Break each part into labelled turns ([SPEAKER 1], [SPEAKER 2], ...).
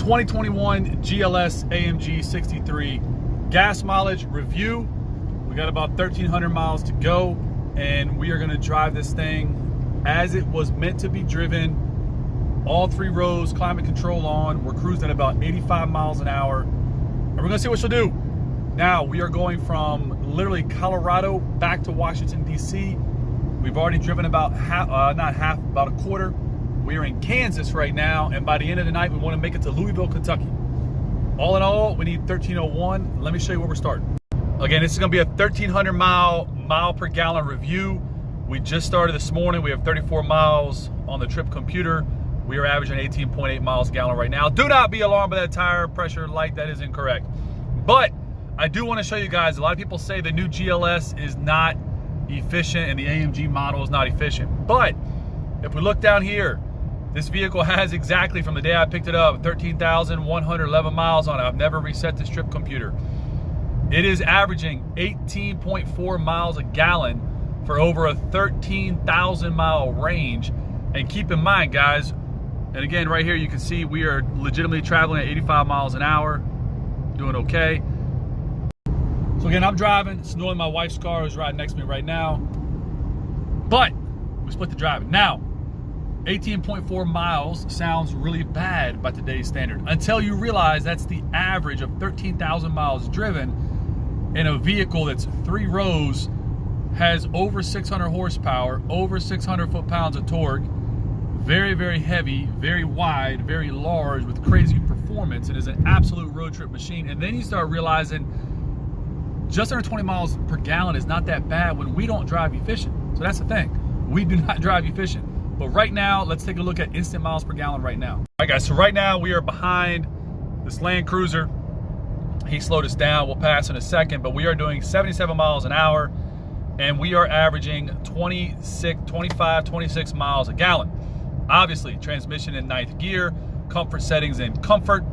[SPEAKER 1] 2021 GLS AMG 63 gas mileage review. We got about 1,300 miles to go, and we are going to drive this thing as it was meant to be driven. All three rows, climate control on. We're cruising at about 85 miles an hour, and we're going to see what she'll do. Now, we are going from literally Colorado back to Washington, D.C. We've already driven about about a quarter. We are in Kansas right now, and by the end of the night, we want to make it to Louisville, Kentucky. All in all, we need 1,301. Let me show you where we're starting. Again, this is going to be a 1,300 mile per gallon review. We just started this morning. We have 34 miles on the trip computer. We are averaging 18.8 miles a gallon right now. Do not be alarmed by that tire pressure light. That is incorrect. But I do want to show you guys, a lot of people say the new GLS is not efficient and the AMG model is not efficient. But if we look down here, this vehicle has exactly, from the day I picked it up, 13,111 miles on it. I've never reset this trip computer. It is averaging 18.4 miles a gallon for over a 13,000 mile range. And keep in mind, guys, and again, right here, you can see we are legitimately traveling at 85 miles an hour, doing okay. So again, I'm driving. It's annoying my wife's car who's riding next to me right now. But we split the driving. Now, 18.4 miles sounds really bad by today's standard, until you realize that's the average of 13,000 miles driven in a vehicle that's three rows, has over 600 horsepower, over 600 foot-pounds of torque, very, very heavy, very wide, very large, with crazy performance, and is an absolute road trip machine. And then you start realizing just under 20 miles per gallon is not that bad when we don't drive efficient. So that's the thing. We do not drive efficient. But right now, let's take a look at instant miles per gallon right now. All right, guys, so right now we are behind this Land Cruiser. He slowed us down. We'll pass in a second, but we are doing 77 miles an hour, and we are averaging 26 miles a gallon. Obviously, transmission in 9th gear, comfort settings in comfort.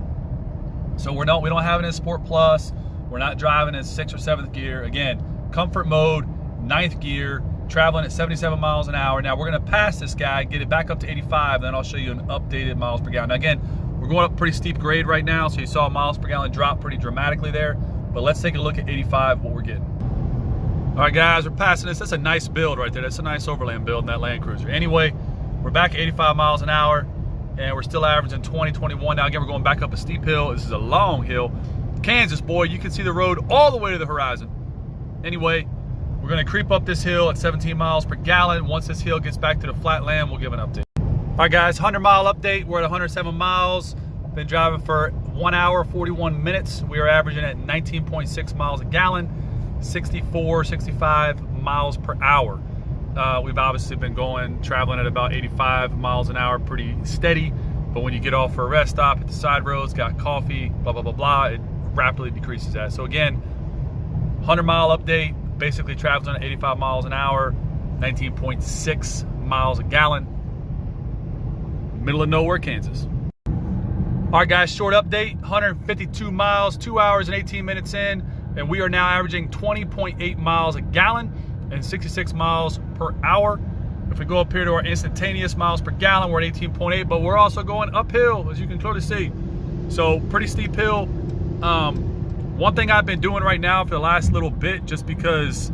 [SPEAKER 1] So we don't have it in Sport Plus. We're not driving in 6th or 7th gear. Again, comfort mode, 9th gear, traveling at 77 miles an hour. Now we're gonna pass this guy, get it back up to 85, then I'll show you an updated miles per gallon. Now again, we're going up pretty steep grade right now, so you saw miles per gallon drop pretty dramatically there, but let's take a look at 85, what we're getting. All right, guys, we're passing this. That's a nice build right there. That's a nice overland build in that Land Cruiser. Anyway, we're back at 85 miles an hour, and we're still averaging 20, 21. Now again, we're going back up a steep hill. This is a long hill. Kansas, boy, you can see the road all the way to the horizon. Anyway, we're gonna creep up this hill at 17 miles per gallon. Once this hill gets back to the flat land, we'll give an update. All right, guys, 100-mile update. We're at 107 miles. Been driving for 1 hour, 41 minutes. We are averaging at 19.6 miles a gallon, 64, 65 miles per hour. We've obviously been traveling at about 85 miles an hour, pretty steady. But when you get off for a rest stop, hit the side roads, got coffee, blah, blah, blah, blah, it rapidly decreases that. So again, 100-mile update. Basically travels at 85 miles an hour, 19.6 miles a gallon, middle of nowhere, Kansas. All right, guys, short update, 152 miles, 2 hours and 18 minutes in, and we are now averaging 20.8 miles a gallon and 66 miles per hour. If we go up here to our instantaneous miles per gallon, we're at 18.8, but we're also going uphill, as you can clearly see. So pretty steep hill. One thing I've been doing right now for the last little bit, just because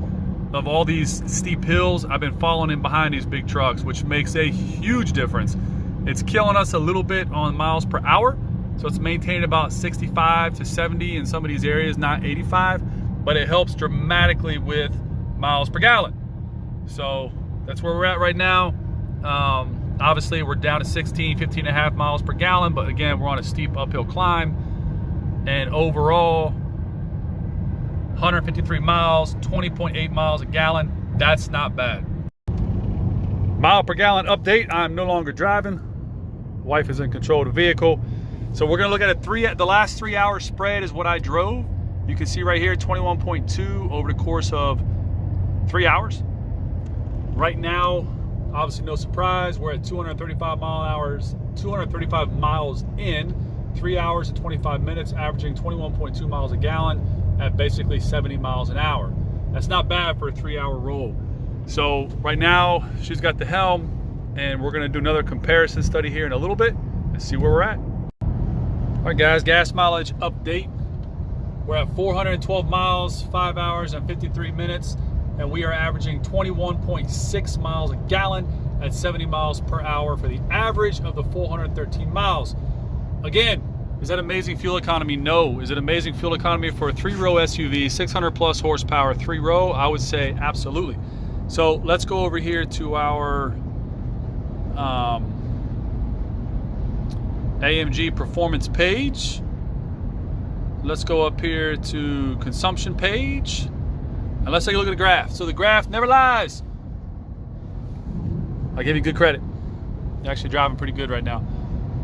[SPEAKER 1] of all these steep hills, I've been following in behind these big trucks, which makes a huge difference. It's killing us a little bit on miles per hour. So it's maintaining about 65 to 70 in some of these areas, not 85, but it helps dramatically with miles per gallon. So that's where we're at right now. Obviously we're down to 15 and a half miles per gallon, but again, we're on a steep uphill climb. And overall, 153 miles, 20.8 miles a gallon. That's not bad. Mile per gallon update. I'm no longer driving. Wife is in control of the vehicle. So we're gonna look at the last 3 hour spread is what I drove. You can see right here, 21.2 over the course of 3 hours. Right now, obviously no surprise, we're at 235 miles in, 3 hours and 25 minutes, averaging 21.2 miles a gallon at basically 70 miles an hour. That's not bad for a 3 hour roll. So right now, she's got the helm, and we're gonna do another comparison study here in a little bit and see where we're at. All All right, guys, gas mileage update. We're at 412 miles, 5 hours and 53 minutes, and we are averaging 21.6 miles a gallon at 70 miles per hour for the average of the 413 miles. Again, is that amazing fuel economy? No. Is it amazing fuel economy for a 3-row SUV, 600 plus horsepower, 3-row? I would say absolutely. So let's go over here to our AMG performance page. Let's go up here to consumption page, and let's take a look at the graph. So the graph never lies. I give you good credit. You're actually driving pretty good right now.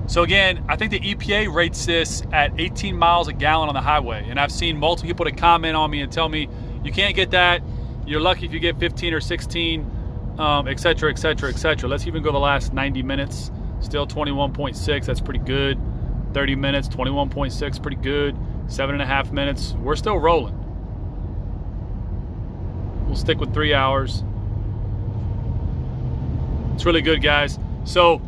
[SPEAKER 1] So again, I think the EPA rates this at 18 miles a gallon on the highway, and I've seen multiple people that comment on me and tell me you can't get that. You're lucky if you get 15 or 16, etc., etc., etc. Let's even go the last 90 minutes. Still 21.6, that's pretty good. 30 minutes, 21.6, pretty good. 7.5 minutes, we're still rolling. We'll stick with 3 hours. It's really good, guys. So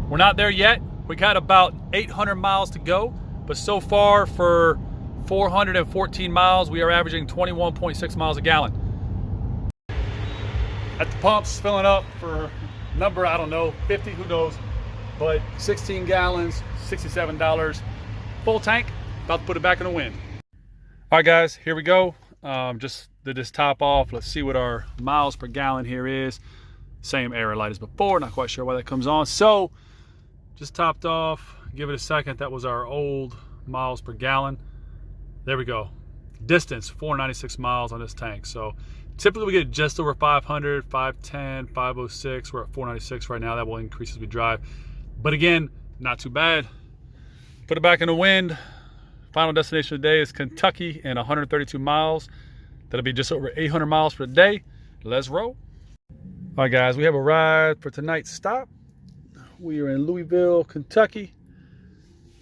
[SPEAKER 1] we're not there yet. We got about 800 miles to go, but so far for 414 miles, we are averaging 21.6 miles a gallon. At the pumps, filling up for number, I don't know, 50, who knows, but 16 gallons, $67, full tank, about to put it back in the wind. All right, guys, here we go. Just did this top off. Let's see what our miles per gallon here is. Same error light as before, not quite sure why that comes on. So just topped off, give it a second. That was our old miles per gallon. There we go. Distance, 496 miles on this tank. So typically we get just over 500, 510, 506. We're at 496 right now. That will increase as we drive. But again, not too bad. Put it back in the wind. Final destination of the day is Kentucky and 132 miles. That'll be just over 800 miles per day. Let's roll. All right, guys, we have a ride for tonight's stop. We are in Louisville, Kentucky.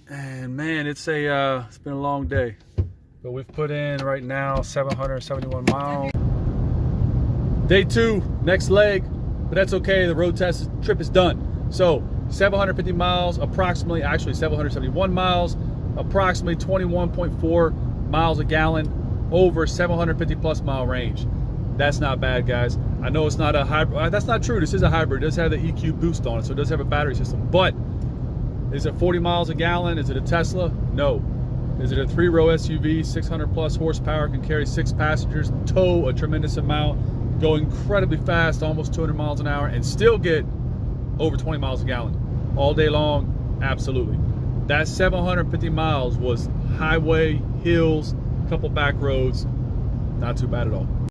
[SPEAKER 1] And man, it's been a long day. But we've put in right now 771 miles. Day 2, next leg, but that's okay. The road test trip is done. So 750 miles, approximately, actually 771 miles, approximately 21.4 miles a gallon, over 750 plus mile range. That's not bad, guys. I know it's not a hybrid. That's not true. This is a hybrid. It does have the EQ boost on it, so it does have a battery system. But is it 40 miles a gallon? Is it a Tesla? No. Is it a 3-row SUV, 600 plus horsepower, can carry 6 passengers, tow a tremendous amount, go incredibly fast, almost 200 miles an hour, and still get over 20 miles a gallon all day long? Absolutely. That 750 miles was highway, hills, couple back roads. Not too bad at all.